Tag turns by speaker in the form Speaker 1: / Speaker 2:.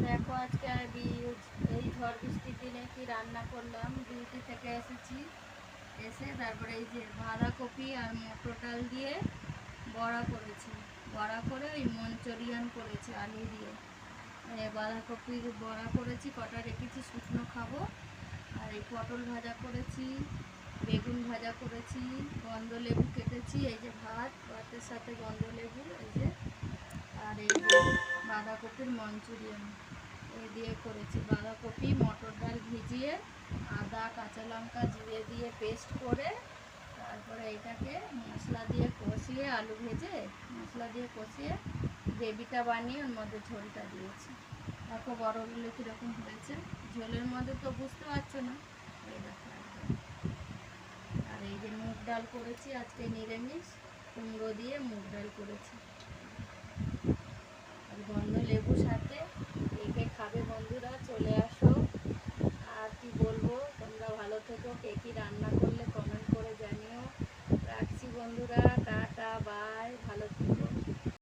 Speaker 1: দেখো আজকে এই ঝড় বৃষ্টির দিনে কি রান্না করলাম। ডিউটি থেকে এসে তারপরে এই যে বাঁধাকপি আর মটর ডাল দিয়ে বড়া করেছি। বড়া করে ওই মঞ্চুরিয়ান করেছি আলু দিয়ে। বাঁধাকপির বড়া করেছি, কটা রেখেছি শুকনো খাবো। আর এই পটল ভাজা করেছি, বেগুন ভাজা করেছি, গন্ধলেবু কেটেছি, এই যে ভাতের সাথে গন্ধলেবু, এই যে আর এই যে বাঁধাকপির মঞ্চুরিয়ান এই দিয়ে করেছি। বাঁধাকপি মটর ডাল ভিজিয়ে আদা কাঁচা লঙ্কা জিরে দিয়ে পেস্ট করে তারপরে এটাকে মশলা দিয়ে কষিয়ে আলু ভেজে মশলা দিয়ে কষিয়ে গ্রেভিটা বানিয়ে ওর মধ্যে ঝোলটা দিয়েছি। দেখো বড়গুলো কীরকম হয়েছে, ঝোলের মধ্যে তো বুঝতে পারছো না। এই দেখো একদম। আর এই যে মুগ ডাল করেছি আজকে নিরামিষ, কুমড়ো দিয়ে মুগ ডাল করেছি আর গন্ধ লেবুর সাথে। কে খাবে বন্ধুরা, চলে আসো। আর কি বলবো, তোমরা ভালো থেকো, কে কী রান্না করলে কমেন্ট করে জানিও। রাখছি বন্ধুরা, টাটা বাই, ভালো থেকো।